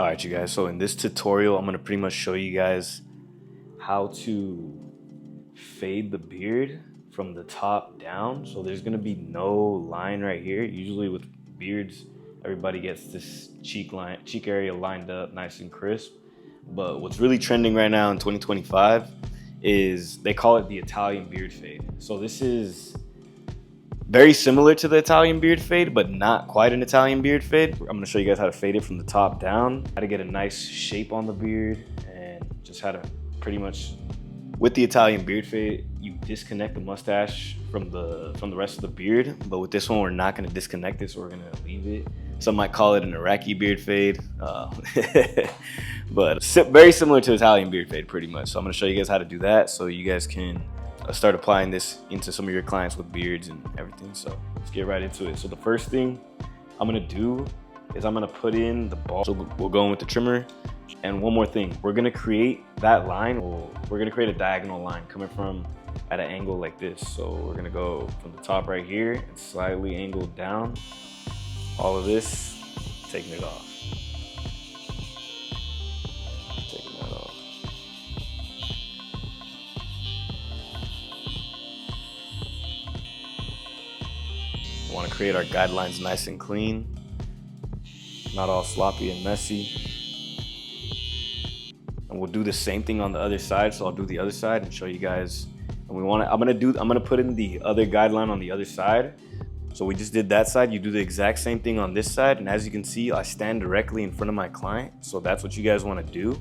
All right, you guys, so in this tutorial, I'm gonna pretty much show you guys how to fade the beard from the top down. So there's gonna be no line right here. Usually with beards, everybody gets this cheek area lined up nice and crisp. But what's really trending right now in 2025 is they call it the Italian beard fade. So this is very similar to the Italian beard fade, but not quite an Italian beard fade. I'm gonna show you guys how to fade it from the top down, how to get a nice shape on the beard, and just how to pretty much, with the Italian beard fade, you disconnect the mustache from the rest of the beard. But with this one, we're not gonna disconnect it, so we're gonna leave it. Some might call it an Iraqi beard fade, but very similar to Italian beard fade pretty much. So I'm gonna show you guys how to do that so you guys can start applying this into some of your clients with beards and everything. So let's get right into it. So the first thing I'm gonna do is I'm gonna put in the ball. So we'll go in with the trimmer. And one more thing, we're gonna create that line. We're gonna create a diagonal line coming from at an angle like this. So we're gonna go from the top right here and slightly angle down. All of this, taking it off. Taking that off. We want to create our guidelines nice and clean, not all sloppy and messy. And we'll do the same thing on the other side. So I'll do the other side and show you guys. And I'm gonna put in the other guideline on the other side. So we just did that side. You do the exact same thing on this side. And as you can see, I stand directly in front of my client. So that's what you guys want to do.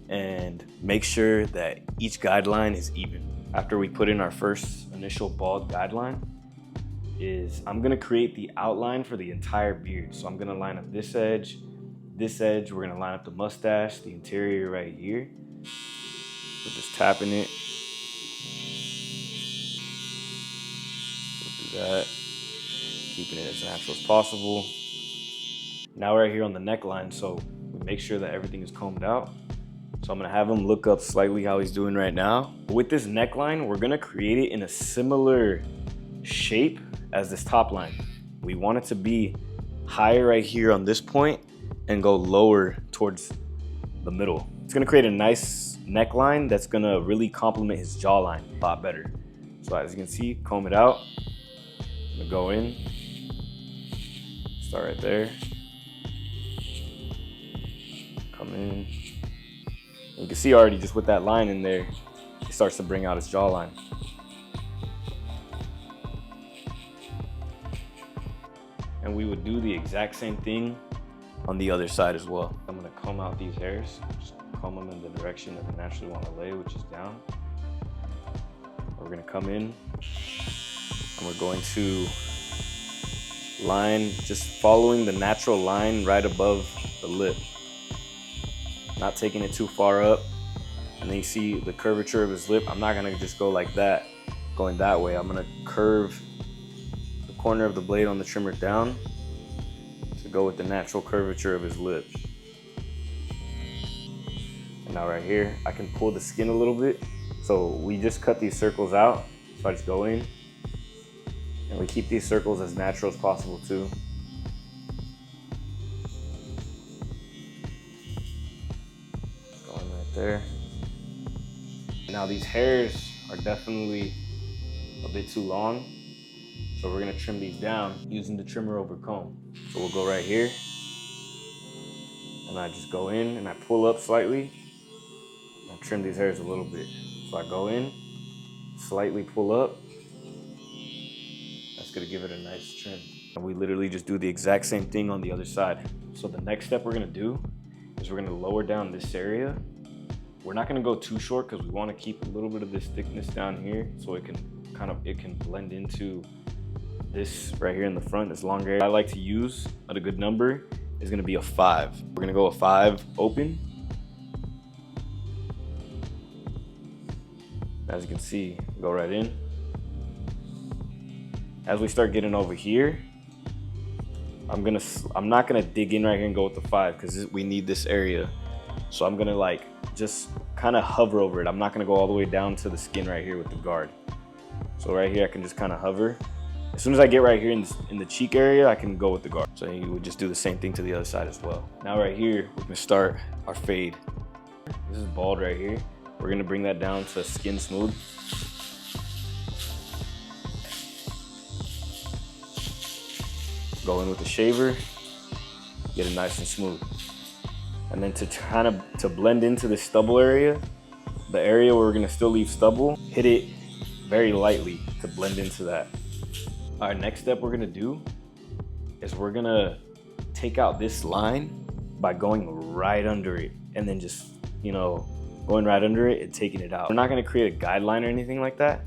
And make sure that each guideline is even. After we put in our first initial bald guideline, I'm gonna create the outline for the entire beard. So I'm gonna line up this edge, we're gonna line up the mustache, the interior right here. We're just tapping it. We'll do that, keeping it as natural as possible. Now we're right here on the neckline, so we make sure that everything is combed out. So I'm gonna have him look up slightly how he's doing right now. With this neckline, we're gonna create it in a similar shape as this top line. We want it to be higher right here on this point and go lower towards the middle. It's gonna create a nice neckline that's gonna really complement his jawline a lot better. So as you can see, comb it out. I'm gonna go in, start right there, come in. You can see already just with that line in there, it starts to bring out his jawline. And we would do the exact same thing on the other side as well. I'm gonna comb out these hairs, just comb them in the direction that they naturally want to lay, which is down. We're gonna come in and we're going to line, just following the natural line right above the lip. Not taking it too far up. And then you see the curvature of his lip. I'm not gonna just go like that, going that way. I'm gonna curve the corner of the blade on the trimmer down to go with the natural curvature of his lip. And now right here, I can pull the skin a little bit. So we just cut these circles out. So I just go in and we keep these circles as natural as possible too. Going right there. Now these hairs are definitely a bit too long. So we're gonna trim these down using the trimmer over comb. So we'll go right here and I just go in and I pull up slightly and I trim these hairs a little bit. So I go in, slightly pull up. That's gonna give it a nice trim. And we literally just do the exact same thing on the other side. So the next step we're gonna do is we're gonna lower down this area. We're not gonna go too short because we wanna keep a little bit of this thickness down here so it can blend into this right here in the front, this long area. I like to use at a good number is gonna be a 5. We're gonna go a 5 open. As you can see, go right in. As we start getting over here, I'm not gonna dig in right here and go with the 5 because we need this area. So I'm gonna like just kind of hover over it. I'm not gonna go all the way down to the skin right here with the guard. So right here, I can just kind of hover As soon as I get right here in the cheek area, I can go with the guard. So you would just do the same thing to the other side as well. Now right here, we're gonna start our fade. This is bald right here. We're gonna bring that down to skin smooth. Go in with the shaver, get it nice and smooth. And then to blend into the stubble area, the area where we're gonna still leave stubble, hit it very lightly to blend into that. All right, next step we're gonna do is we're gonna take out this line by going right under it and then just, you know, going right under it and taking it out. We're not gonna create a guideline or anything like that.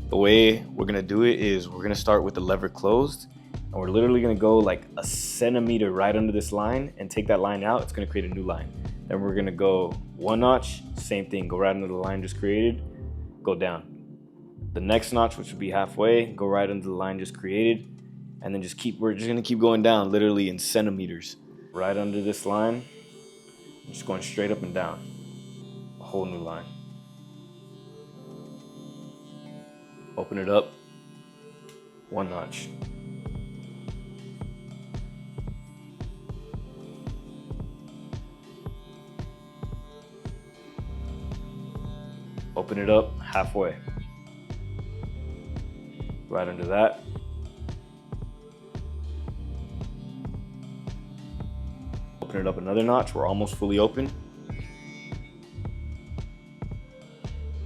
The way we're gonna do it is we're gonna start with the lever closed and we're literally gonna go like a centimeter right under this line and take that line out. It's gonna create a new line. Then we're gonna go one notch, same thing, go right under the line just created, go down. The next notch, which would be halfway, go right under the line just created, and then we're just gonna keep going down literally in centimeters. Right under this line, just going straight up and down. A whole new line. Open it up, one notch. Open it up halfway. Right under that. Open it up another notch. We're almost fully open.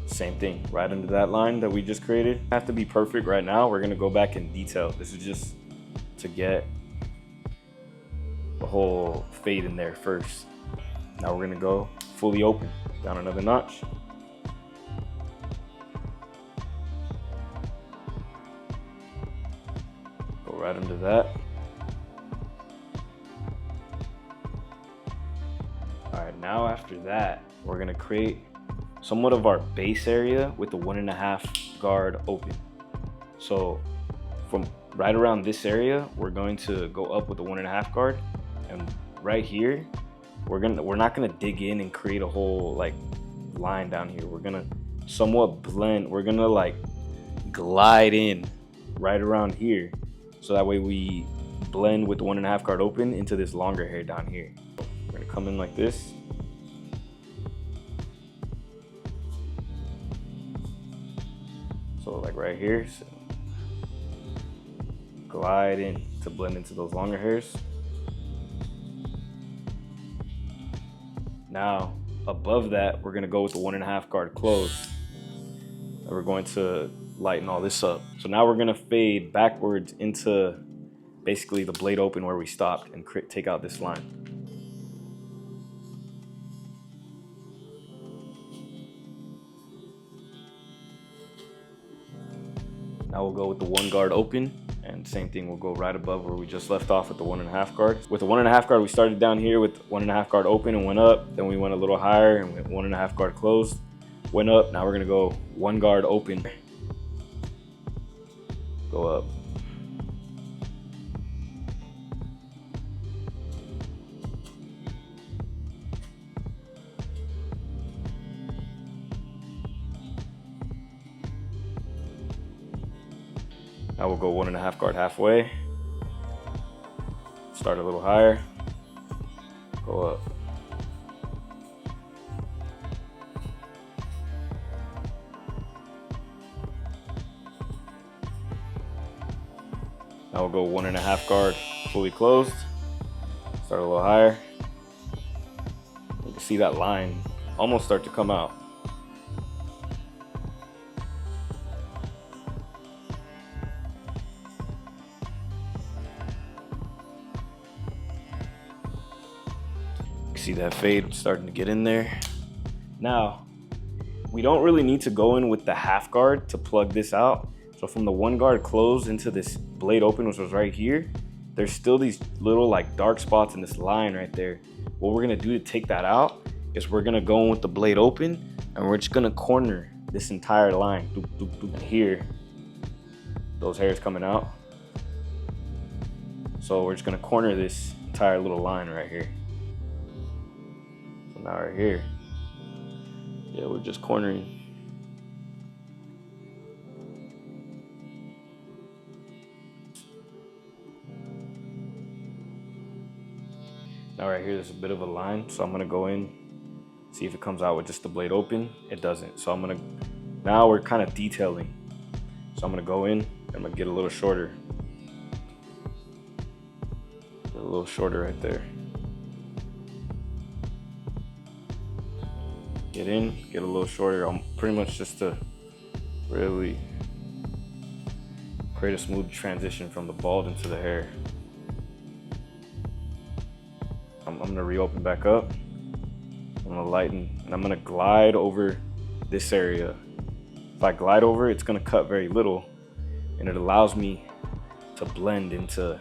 Same thing, right under that line that we just created. Have to be perfect right now. We're gonna go back in detail. This is just to get the whole fade in there first. Now we're gonna go fully open, down another notch. Go right under that. All right, now after that, we're gonna create somewhat of our base area with the 1.5 guard open. So from right around this area, we're going to go up with the 1.5 guard, and right here, we're not gonna dig in and create a whole like line down here. We're gonna somewhat blend. We're gonna like glide in right around here, so that way we blend with the 1.5 guard open into this longer hair down here. We're gonna come in like this. So like right here, so glide in to blend into those longer hairs. Now above that, we're gonna go with the 1.5 guard closed. And we're going to lighten all this up. So now we're gonna fade backwards into basically the blade open where we stopped and take out this line. Now we'll go with the 1 guard open, and same thing, we'll go right above where we just left off with the 1.5 guard. With the 1.5 guard, we started down here with 1.5 guard open and went up. Then we went a little higher and went 1.5 guard closed, went up. Now we're gonna go 1 guard open, go up. Now we'll go 1.5 guard halfway. Start a little higher. Go up. Now we'll go 1.5 guard fully closed. Start a little higher. You can see that line almost start to come out. See that fade starting to get in there. Now, we don't really need to go in with the half guard to plug this out. So from the 1 guard closed into this blade open, which was right here, there's still these little like dark spots in this line right there. What we're gonna do to take that out is we're gonna go in with the blade open and we're just gonna corner this entire line. Doop, doop, doop. Here, those hairs coming out. So we're just gonna corner this entire little line right here. Now right here, yeah, we're just cornering. Now right here, there's a bit of a line. So I'm gonna go in, see if it comes out with just the blade open. It doesn't. So now we're kind of detailing. So I'm gonna go in, I'm gonna get a little shorter. Get a little shorter right there. Get in, get a little shorter. I'm pretty much just to really create a smooth transition from the bald into the hair. I'm gonna reopen back up. I'm gonna lighten, and I'm gonna glide over this area. If I glide over, it's gonna cut very little, and it allows me to blend into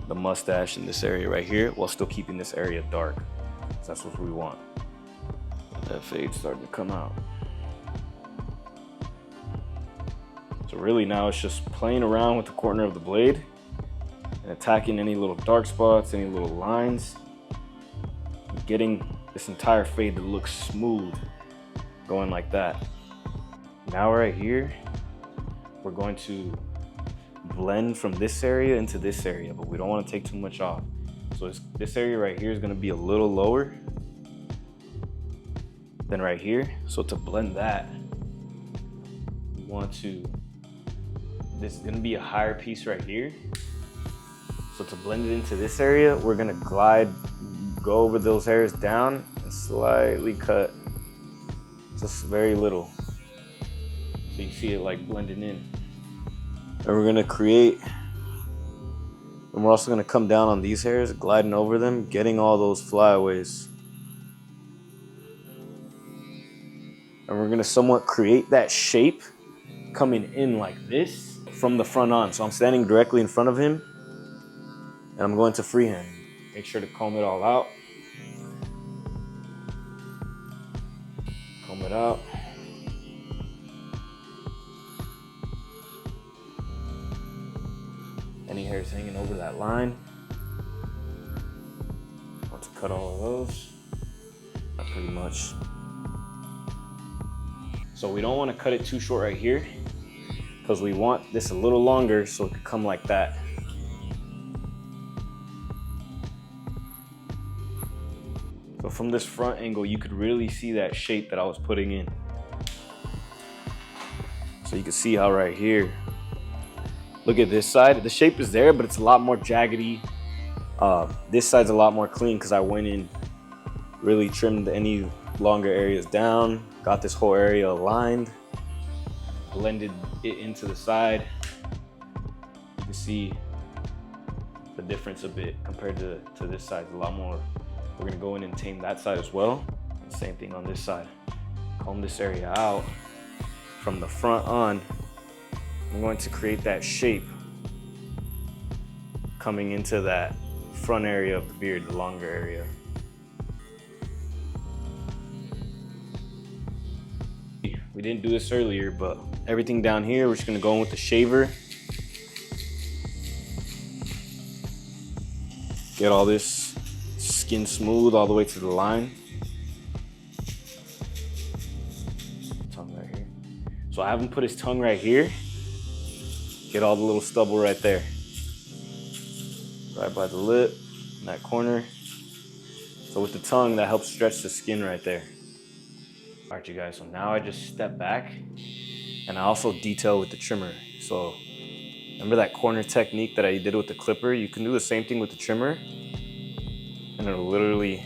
the mustache in this area right here while still keeping this area dark. So that's what we want. That fade starting to come out. So really now it's just playing around with the corner of the blade and attacking any little dark spots, any little lines, getting this entire fade to look smooth, going like that. Now right here, we're going to blend from this area into this area, but we don't want to take too much off. So this area right here is going to be a little lower than right here. So to blend that, we want to, this is going to be a higher piece right here. So to blend it into this area, we're going to glide, go over those hairs down and slightly cut, just very little. So you see it like blending in. And we're going to create, and we're also going to come down on these hairs, gliding over them, getting all those flyaways. And we're going to somewhat create that shape coming in like this from the front on. So I'm standing directly in front of him, and I'm going to freehand. Make sure to comb it all out. Comb it out. Any hairs hanging over that line. Want to cut all of those. Pretty much. So we don't want to cut it too short right here because we want this a little longer so it could come like that. So from this front angle, you could really see that shape that I was putting in. So you can see how right here, look at this side, the shape is there, but it's a lot more jaggedy. This side's a lot more clean because I went in, really trimmed any longer areas down, got this whole area aligned, blended it into the side. You can see the difference a bit compared to this side. A lot more. We're gonna go in and tame that side as well. Same thing on this side. Comb this area out from the front on. I'm going to create that shape coming into that front area of the beard, the longer area. We didn't do this earlier, but everything down here, we're just gonna go in with the shaver. Get all this skin smooth all the way to the line. Tongue right here. So I have him put his tongue right here. Get all the little stubble right there. Right by the lip, in that corner. So with the tongue, that helps stretch the skin right there. All right, you guys, so now I just step back and I also detail with the trimmer. So remember that corner technique that I did with the clipper? You can do the same thing with the trimmer and it'll literally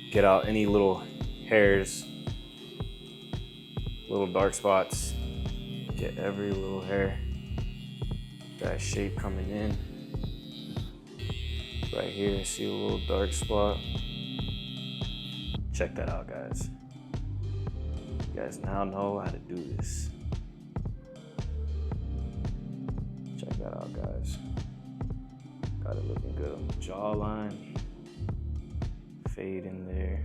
get out any little hairs, little dark spots, get every little hair, that shape coming in. Right here, see a little dark spot. Check that out, guys. You guys now know how to do this. Check that out, guys. Got it looking good on the jawline. Fade in there.